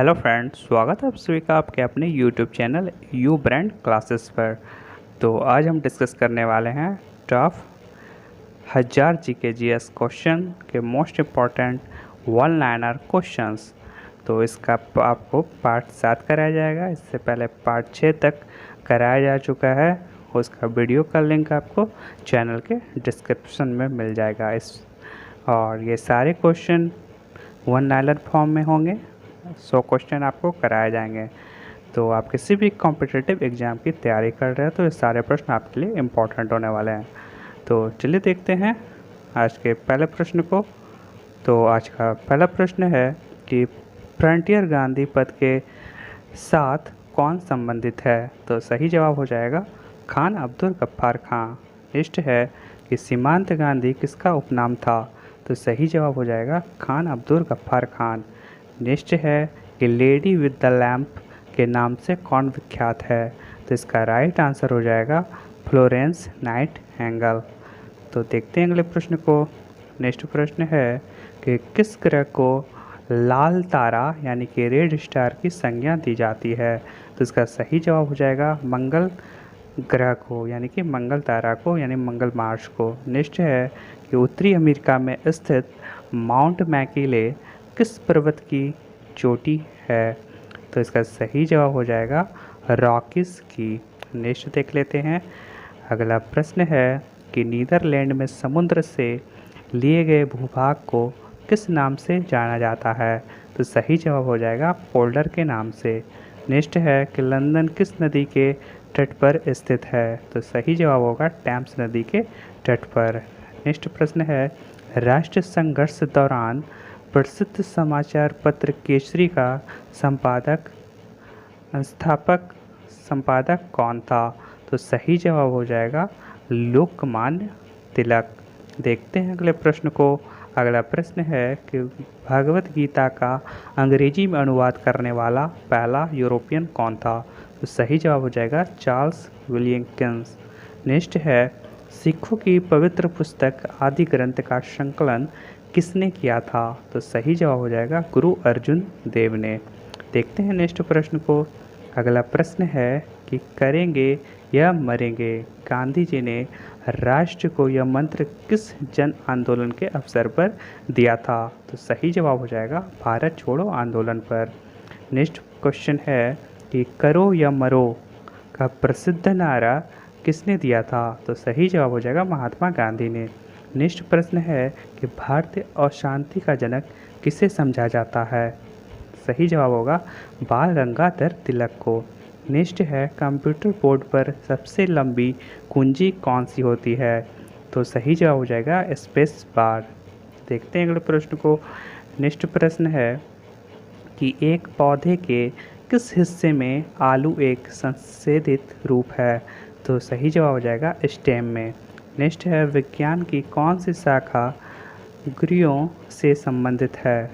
Hello friends, स्वागत है आप सभी का आपके अपने YouTube channel you brand classes पर। तो आज हम डिस्कस करने वाले हैं टॉप 1000 GK/GS क्वेश्चन के most important one liner questions. तो इसका आपको पार्ट 7 कराया जाएगा। इससे पहले पार्ट 6 तक कराया जा चुका है। उसका वीडियो का लिंक आपको चैनल के डिस्क्रिप्शन में मिल जाएगा। और ये सारे क्वेश्चन वन लाइनर फॉर्म में होंगे। 100 क्वेश्चन आपको कराए जाएंगे। तो आप किसी भी कॉम्पिटिटिव एग्ज़ाम की तैयारी कर रहे हैं तो ये सारे प्रश्न आपके लिए इम्पोर्टेंट होने वाले हैं। तो चलिए देखते हैं आज के पहले प्रश्न को। तो आज का पहला प्रश्न है कि फ्रंटियर गांधी पद के साथ कौन संबंधित है। तो सही जवाब हो जाएगा खान अब्दुल गफ्फार खां। नेक्स्ट है कि सीमांत गांधी किसका उपनाम था। तो सही जवाब हो जाएगा खान अब्दुल गफ्फार खान। नेक्स्ट है कि लेडी विद द लैम्प के नाम से कौन विख्यात है। तो इसका राइट आंसर हो जाएगा फ्लोरेंस नाइटिंगेल। तो देखते हैं अगले प्रश्न को। नेक्स्ट प्रश्न है कि किस ग्रह को लाल तारा यानी कि रेड स्टार की संज्ञा दी जाती है। तो इसका सही जवाब हो जाएगा मंगल ग्रह को यानी कि मंगल तारा को यानी मंगल मार्स को। नेक्स्ट है कि उत्तरी अमेरिका में स्थित माउंट मैकिले किस पर्वत की चोटी है। तो इसका सही जवाब हो जाएगा रॉकीज की। नेक्स्ट देख लेते हैं। अगला प्रश्न है कि नीदरलैंड में समुद्र से लिए गए भूभाग को किस नाम से जाना जाता है। तो सही जवाब हो जाएगा पोल्डर के नाम से। नेक्स्ट है कि लंदन किस नदी के तट पर स्थित है। तो सही जवाब होगा टेम्स नदी के तट पर। नेक्स्ट प्रश्न है राष्ट्रीय संघर्ष दौरान प्रसिद्ध समाचार पत्र केसरी का संपादक कौन था। तो सही जवाब हो जाएगा लोकमान्य तिलक। देखते हैं अगले प्रश्न को। अगला प्रश्न है कि भगवत गीता का अंग्रेजी में अनुवाद करने वाला पहला यूरोपियन कौन था। तो सही जवाब हो जाएगा चार्ल्स विलियम्स। नेक्स्ट है सिखों की पवित्र पुस्तक आदि ग्रंथ का संकलन किसने किया था। तो सही जवाब हो जाएगा गुरु अर्जुन देव ने। देखते हैं नेक्स्ट प्रश्न को। अगला प्रश्न है कि करेंगे या मरेंगे गांधी जी ने राष्ट्र को यह मंत्र किस जन आंदोलन के अवसर पर दिया था। तो सही जवाब हो जाएगा भारत छोड़ो आंदोलन पर। नेक्स्ट क्वेश्चन है कि करो या मरो का प्रसिद्ध नारा किसने दिया था। तो सही जवाब हो जाएगा महात्मा गांधी ने। नेक्स्ट प्रश्न है कि भारतीय अशांति का जनक किसे समझा जाता है। सही जवाब होगा बाल गंगाधर तिलक को। नेक्स्ट है कंप्यूटर बोर्ड पर सबसे लंबी कुंजी कौन सी होती है। तो सही जवाब हो जाएगा स्पेस बार। देखते हैं अगले प्रश्न को। नेक्स्ट प्रश्न है कि एक पौधे के किस हिस्से में आलू एक संशोधित रूप है। तो सही जवाब हो जाएगा स्टेम में। नेक्स्ट है विज्ञान की कौन सी शाखा ग्रियों से संबंधित है।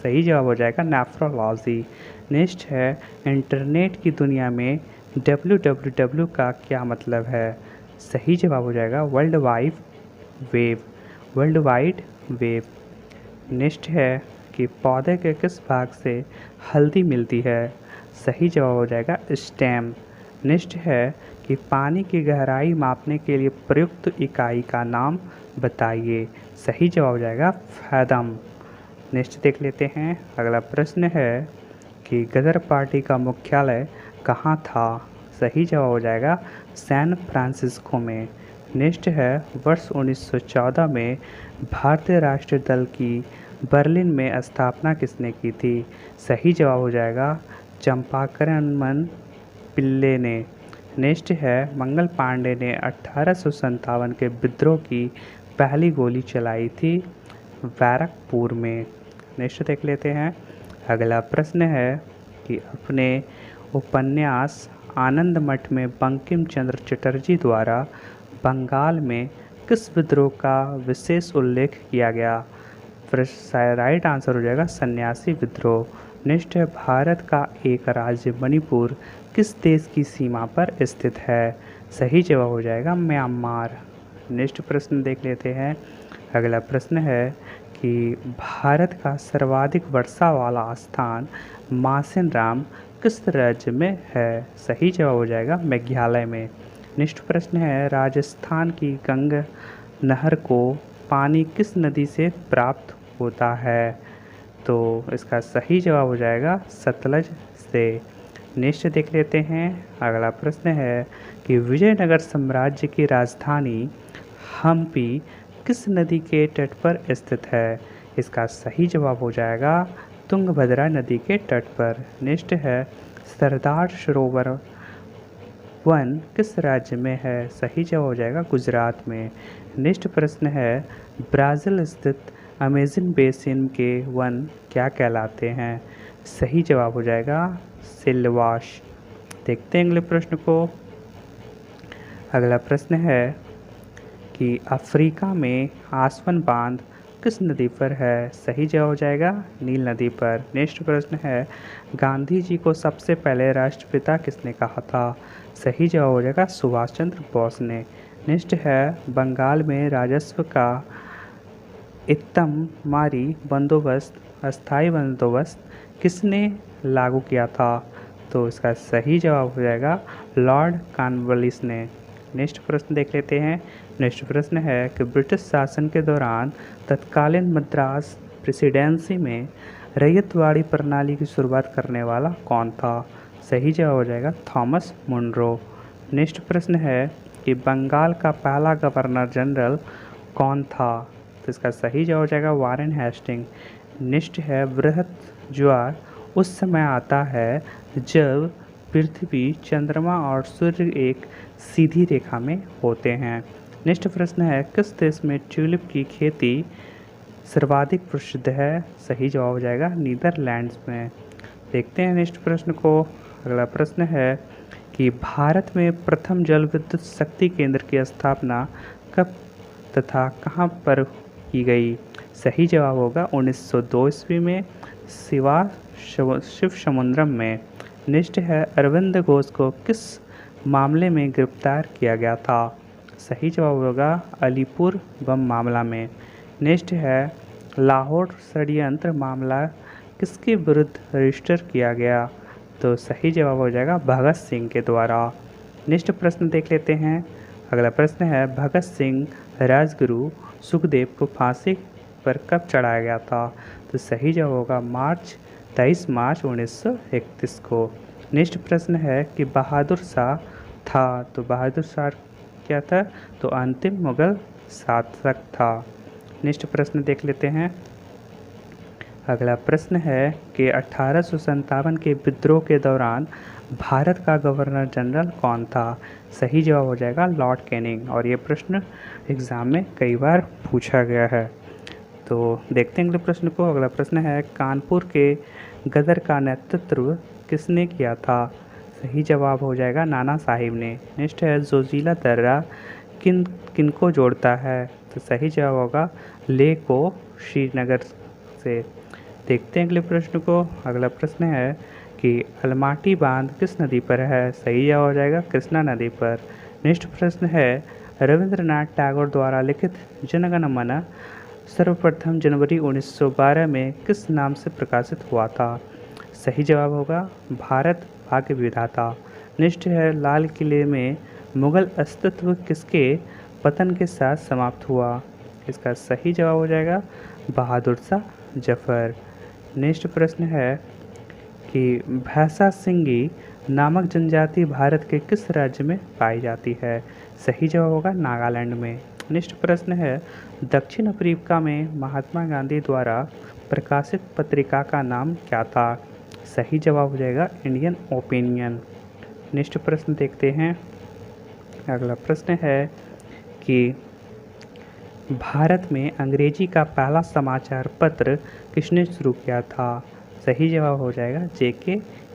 सही जवाब हो जाएगा नेफ्रोलॉजी। नेक्स्ट है इंटरनेट की दुनिया में www का क्या मतलब है। सही जवाब हो जाएगा वर्ल्ड वाइड वेब। नेक्स्ट है कि पौधे के किस भाग से हल्दी मिलती है। सही जवाब हो जाएगा स्टेम। नेक्स्ट है कि पानी की गहराई मापने के लिए प्रयुक्त इकाई का नाम बताइए। सही जवाब हो जाएगा फैदम। नेक्स्ट देख लेते हैं। अगला प्रश्न है कि गदर पार्टी का मुख्यालय कहाँ था। सही जवाब हो जाएगा सैन फ्रांसिस्को में। नेक्स्ट है वर्ष 1914 में भारतीय राष्ट्रीय दल की बर्लिन में स्थापना किसने की थी। सही जवाब हो जाएगा चंपाकरन पिल्ले ने। नेक्स्ट है मंगल पांडे ने 1857 के विद्रोह की पहली गोली चलाई थी बैरकपुर में। नेक्स्ट देख लेते हैं। अगला प्रश्न है कि अपने उपन्यास आनंद मठ में बंकिम चंद्र चटर्जी द्वारा बंगाल में किस विद्रोह का विशेष उल्लेख किया गया। राइट आंसर हो जाएगा सन्यासी विद्रोह। नेक्स्ट है भारत का एक राज्य मणिपुर किस देश की सीमा पर स्थित है। सही जवाब हो जाएगा म्यांमार। नेक्स्ट प्रश्न देख लेते हैं। अगला प्रश्न है कि भारत का सर्वाधिक वर्षा वाला स्थान मासिनराम किस राज्य में है? सही जवाब हो जाएगा मेघालय में। नेक्स्ट प्रश्न है, राजस्थान की गंगा नहर को पानी किस नदी से प्राप्त होता है? तो इसका सही जवाब हो जाएगा सतलज से। नेक्स्ट देख लेते हैं। अगला प्रश्न है कि विजयनगर साम्राज्य की राजधानी हम्पी किस नदी के तट पर स्थित है? इसका सही जवाब हो जाएगा तुंगभद्रा नदी के तट पर। नेक्स्ट है, सरदार सरोवर वन किस राज्य में है? सही जवाब हो जाएगा गुजरात में। नेक्स्ट प्रश्न है, ब्राज़ील स्थित अमेज़न बेसिन के वन क्या कहलाते हैं? सही जवाब हो जाएगा सिल्वाश। देखते हैं अगले प्रश्न को। अगला प्रश्न है कि अफ्रीका में आसवन बांध किस नदी पर है? सही जवाब हो जाएगा नील नदी पर। नेक्स्ट प्रश्न है, गांधी जी को सबसे पहले राष्ट्रपिता किसने कहा था? सही जवाब हो जाएगा सुभाष चंद्र बोस ने। नेक्स्ट है, बंगाल में राजस्व का इत्तमारी बंदोबस्त अस्थाई बंदोबस्त किसने लागू किया था? तो इसका सही जवाब हो जाएगा लॉर्ड कॉर्नवालिस ने। नेक्स्ट प्रश्न देख लेते हैं। नेक्स्ट प्रश्न है कि ब्रिटिश शासन के दौरान तत्कालीन मद्रास प्रेसिडेंसी में रैयतवाड़ी प्रणाली की शुरुआत करने वाला कौन था? सही जवाब हो जाएगा थॉमस मुनरो। नेक्स्ट प्रश्न है कि बंगाल का पहला गवर्नर जनरल कौन था? तो इसका सही जवाब हो जाएगा वारेन हेस्टिंग। नेक्स्ट है, बृहत ज्वार उस समय आता है जब पृथ्वी, चंद्रमा और सूर्य एक सीधी रेखा में होते हैं। नेक्स्ट प्रश्न है, किस देश में ट्यूलिप की खेती सर्वाधिक प्रसिद्ध है? सही जवाब हो जाएगा नीदरलैंड्स में। देखते हैं नेक्स्ट प्रश्न को। अगला प्रश्न है कि भारत में प्रथम जल विद्युत शक्ति केंद्र की स्थापना कब तथा कहाँ पर की गई? सही जवाब होगा 1902 ईस्वी में शिव समुद्रम में। नेक्स्ट है, अरविंद घोष को किस मामले में गिरफ्तार किया गया था? सही जवाब होगा अलीपुर बम मामला में। नेक्स्ट है, लाहौर षड्यंत्र मामला किसके विरुद्ध रजिस्टर किया गया? तो सही जवाब हो जाएगा भगत सिंह के द्वारा। नेक्स्ट प्रश्न देख लेते हैं। अगला प्रश्न है, भगत सिंह राजगुरु सुखदेव को फांसी पर कब चढ़ाया गया था? तो सही जवाब होगा 23 मार्च 1931 को। नेक्स्ट प्रश्न है कि बहादुर शाह था, तो बहादुर शाह क्या था? तो अंतिम मुगल शासक था। नेक्स्ट प्रश्न देख लेते हैं। अगला प्रश्न है कि 1857 के विद्रोह के दौरान भारत का गवर्नर जनरल कौन था? सही जवाब हो जाएगा लॉर्ड कैनिंग। और ये प्रश्न एग्ज़ाम में कई बार पूछा गया है। तो देखते हैं अगले प्रश्न को। अगला प्रश्न है, कानपुर के गदर का नेतृत्व किसने किया था? सही जवाब हो जाएगा नाना साहिब ने। नेक्स्ट है, जोजिला दर्रा किनको जोड़ता है? तो सही जवाब होगा लेह को श्रीनगर से। देखते हैं अगले प्रश्न को। अगला प्रश्न है कि अलमाटी बांध किस नदी पर है? सही जवाब हो जाएगा कृष्णा नदी पर। नेक्स्ट प्रश्न है, रविंद्रनाथ टैगोर द्वारा लिखित जनगण मन सर्वप्रथम जनवरी 1912 में किस नाम से प्रकाशित हुआ था? सही जवाब होगा भारत भाग्य विधाता। नेक्स्ट है, लाल किले में मुगल अस्तित्व किसके पतन के साथ समाप्त हुआ? इसका सही जवाब हो जाएगा बहादुर शाह जफर। नेक्स्ट प्रश्न है कि भैंसा सिंगी नामक जनजाति भारत के किस राज्य में पाई जाती है? सही जवाब होगा नागालैंड में। नेक्स्ट प्रश्न है, दक्षिण अफ्रीका में महात्मा गांधी द्वारा प्रकाशित पत्रिका का नाम क्या था? सही जवाब हो जाएगा इंडियन ओपिनियन। नेक्स्ट प्रश्न देखते हैं। अगला प्रश्न है कि भारत में अंग्रेजी का पहला समाचार पत्र किसने शुरू किया था? सही जवाब हो जाएगा जेके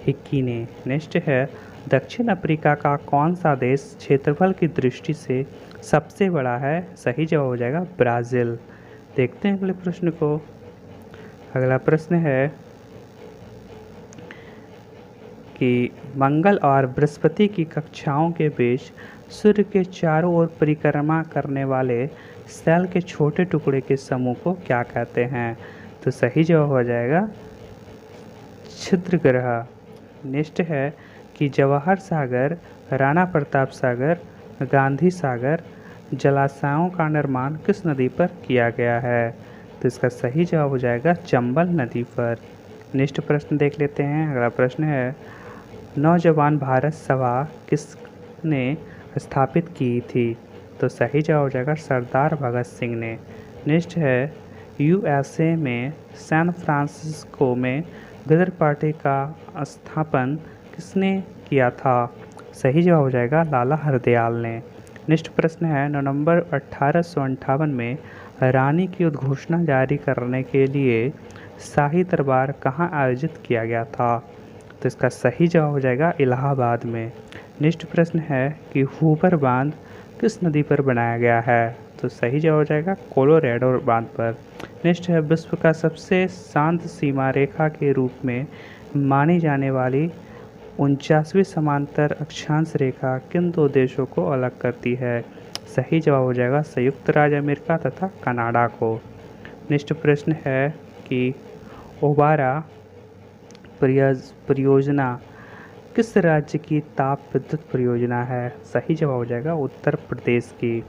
हिक्की ने। नेक्स्ट है, दक्षिण अफ्रीका का कौन सा देश क्षेत्रफल की दृष्टि से सबसे बड़ा है? सही जवाब हो जाएगा ब्राज़ील। देखते हैं अगले प्रश्न को। अगला प्रश्न है कि मंगल और बृहस्पति की कक्षाओं के बीच सूर्य के चारों ओर परिक्रमा करने वाले सेल के छोटे टुकड़े के समूह को क्या कहते हैं? तो सही जवाब हो जाएगा छिद्र ग्रह। नेक्स्ट है कि जवाहर सागर, राणा प्रताप सागर, गांधी सागर जलाशयों का निर्माण किस नदी पर किया गया है? तो इसका सही जवाब हो जाएगा चंबल नदी पर। नेक्स्ट प्रश्न देख लेते हैं। अगला प्रश्न है नौजवान भारत सभा किसने स्थापित की थी? तो सही जवाब हो जाएगा सरदार भगत सिंह ने। नेक्स्ट है यूएसए में सैन फ्रांसिस्को में गदर पार्टी का स्थापन किसने किया था? सही जवाब हो जाएगा लाला हरदयाल ने। नेक्स्ट प्रश्न है नवंबर 1858 में रानी की उद्घोषणा जारी करने के लिए शाही दरबार कहाँ आयोजित किया गया था? तो इसका सही जवाब हो जाएगा इलाहाबाद में। नेक्स्ट प्रश्न है कि हूबर बांध किस नदी पर बनाया गया है? तो सही जवाब हो जाएगा कोलोराडो बांध पर। नेक्स्ट है विश्व का सबसे शांत सीमा रेखा के रूप में मानी जाने वाली 49वीं समांतर अक्षांश रेखा किन दो देशों को अलग करती है? सही जवाब हो जाएगा संयुक्त राज्य अमेरिका तथा कनाडा को। नेक्स्ट प्रश्न है कि ओबारा परियोजना किस राज्य की ताप विद्युत परियोजना है? सही जवाब हो जाएगा उत्तर प्रदेश की।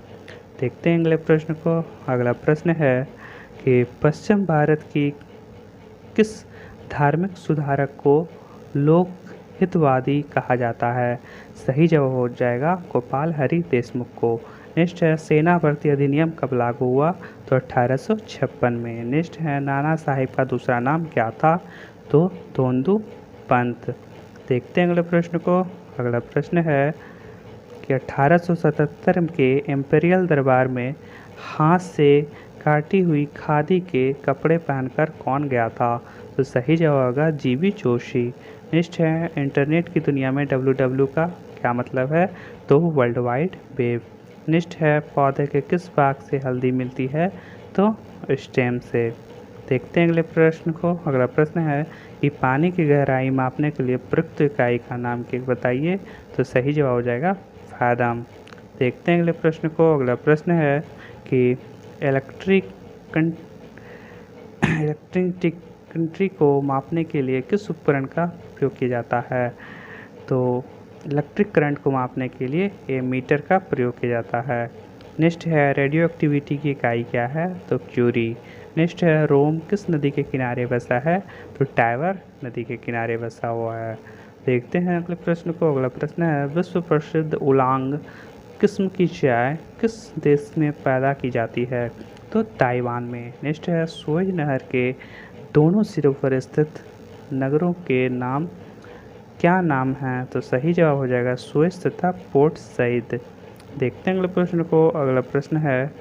देखते हैं अगले प्रश्न को। अगला प्रश्न है कि पश्चिम भारत की किस धार्मिक सुधारक को लोक हितवादी कहा जाता है? सही जवाब हो जाएगा गोपाल हरि देशमुख को। नेक्स्ट है सेना भर्ती अधिनियम कब लागू हुआ? तो 1856 में। नेक्स्ट है नाना साहिब का दूसरा नाम क्या था? तो धोंदू पंत। देखते हैं अगले प्रश्न को। अगला प्रश्न है कि 1877 के इम्पीरियल दरबार में हाथ से काटी हुई खादी के कपड़े पहनकर कौन गया था? तो सही जवाब होगा जीवी जोशी। नेक्स्ट है इंटरनेट की दुनिया में www का क्या मतलब है? तो वर्ल्ड वाइड वेब। नेक्स्ट है पौधे के किस भाग से हल्दी मिलती है? तो स्टेम से। देखते हैं अगले प्रश्न को। अगला प्रश्न है कि पानी की गहराई मापने के लिए प्रयुक्त इकाई का नाम क्या बताइए? तो सही जवाब हो जाएगा फादम। देखते हैं अगले प्रश्न को। अगला प्रश्न है कि इलेक्ट्रिसिटी को मापने के लिए किस उपकरण का प्रयोग किया जाता है? तो इलेक्ट्रिक करंट को मापने के लिए एमीटर का प्रयोग किया जाता है। नेक्स्ट है रेडियो एक्टिविटी की इकाई क्या है? तो क्यूरी। नेक्स्ट है रोम किस नदी के किनारे बसा है? तो टाइबर नदी के किनारे बसा हुआ है। देखते हैं अगले प्रश्न को। अगला प्रश्न है विश्व प्रसिद्ध उलांग किस्म की चाय किस देश में पैदा की जाती है? तो ताइवान में। नेक्स्ट है सुएज नहर के दोनों सिरों पर स्थित नगरों के नाम क्या नाम है? तो सही जवाब हो जाएगा सुएज तथा पोर्ट सईद। देखते हैं अगले प्रश्न को। अगला प्रश्न है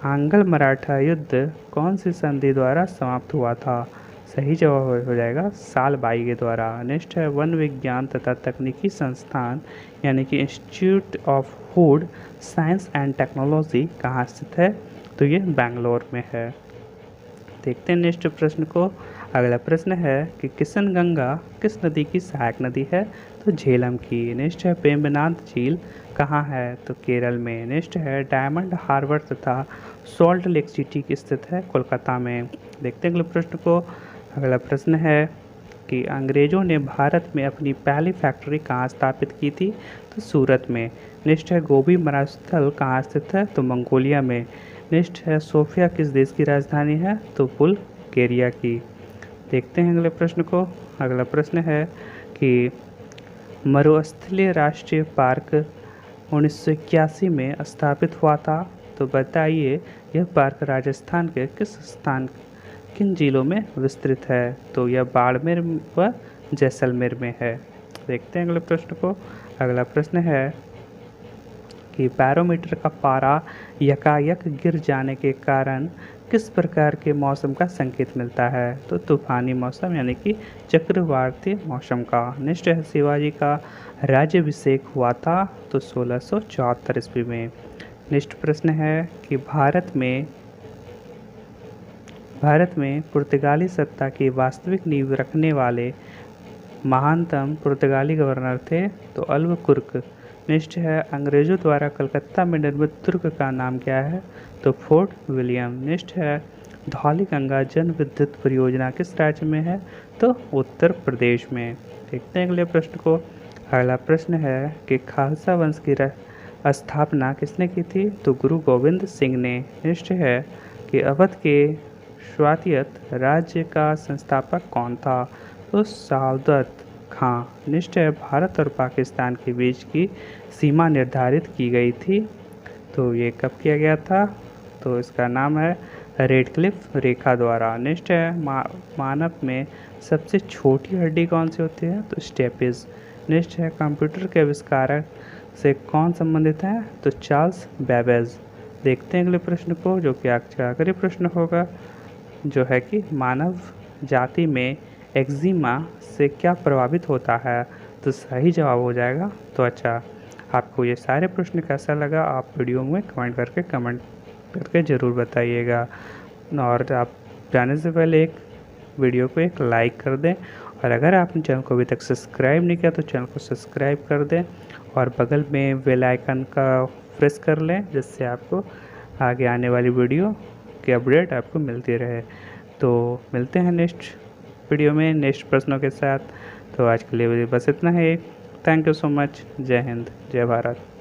आंग्ल मराठा युद्ध कौन सी संधि द्वारा समाप्त हुआ था? सही जवाब हो जाएगा सालबाई के द्वारा। नेक्स्ट है वन विज्ञान तथा तकनीकी संस्थान यानी कि institute of food science and technology कहाँ स्थित है? तो ये बेंगलोर में है। देखते हैं नेक्स्ट प्रश्न को। अगला प्रश्न है कि किशनगंगा किस नदी की सहायक नदी है? तो झेलम की। नेक्स्ट है वेम्बनाड झील कहाँ है? तो केरल में। नेक्स्ट है डायमंड हार्बर तथा सॉल्ट लेक सिटी की स्थित है कोलकाता में। देखते हैं अगले प्रश्न को। अगला प्रश्न है कि अंग्रेज़ों ने भारत में अपनी पहली फैक्ट्री कहाँ स्थापित की थी? तो सूरत में। नेक्स्ट है गोभी मरुस्थल कहाँ स्थित है? तो मंगोलिया में। नेक्स्ट है सोफिया किस देश की राजधानी है? तो बुल्गारिया की। देखते हैं अगले प्रश्न को। अगला प्रश्न है कि मरुस्थलीय राष्ट्रीय पार्क 1981 में स्थापित हुआ था। तो बताइए यह पार्क राजस्थान के किन जिलों में विस्तृत है? तो यह बाड़मेर व जैसलमेर में है। देखते हैं अगले प्रश्न को। अगला प्रश्न है कि बैरोमीटर का पारा यकायक गिर जाने के कारण किस प्रकार के मौसम का संकेत मिलता है? तो तूफानी मौसम यानी कि चक्रवाती मौसम का। नेक्स्ट है शिवाजी का राज्याभिषेक हुआ था? तो 1674 ईस्वी में। नेक्स्ट प्रश्न है कि भारत में पुर्तगाली सत्ता की वास्तविक नींव रखने वाले महानतम पुर्तगाली गवर्नर थे? तो अल्बुकर्क। नेक्स्ट है अंग्रेज़ों द्वारा कलकत्ता में निर्मित दुर्ग का नाम क्या है? तो फोर्ट विलियम। नेक्स्ट है धौलीगंगा जन विद्युत परियोजना किस राज्य में है? तो उत्तर प्रदेश में। देखते हैं अगले प्रश्न को। अगला प्रश्न है कि खालसा वंश की स्थापना किसने की थी? तो गुरु गोविंद सिंह ने। नेक्स्ट है कि अवध के स्वायत्त राज्य का संस्थापक कौन था? तो साउदत खां। नेक्स्ट है भारत और पाकिस्तान के बीच की सीमा निर्धारित की गई थी, तो ये कब किया गया था? तो इसका नाम है रेडक्लिफ रेखा द्वारा। नेक्स्ट है मानव में सबसे छोटी हड्डी कौन सी होती है? तो स्टेपिस। नेक्स्ट है कंप्यूटर के आविष्कारक से कौन संबंधित है? तो चार्ल्स बेबेज। देखते हैं अगले प्रश्न को, जो कि आज का आखिरी प्रश्न होगा, जो है कि मानव जाति में एक्जिमा से क्या प्रभावित होता है? तो सही जवाब हो जाएगा तो अच्छा। आपको ये सारे प्रश्न कैसा लगा आप वीडियो में कमेंट करके ज़रूर बताइएगा। और आप जाने से पहले एक वीडियो को एक लाइक कर दें, और अगर आपने चैनल को अभी तक सब्सक्राइब नहीं किया तो चैनल को सब्सक्राइब कर दें और बगल में बेल आइकन का प्रेस कर लें, जिससे आपको आगे आने वाली वीडियो की अपडेट आपको मिलती रहे। तो मिलते हैं नेक्स्ट वीडियो में नेक्स्ट प्रश्नों के साथ। तो आज के लिए बस इतना ही। Thank you so much. जय हिंद, जय भारत।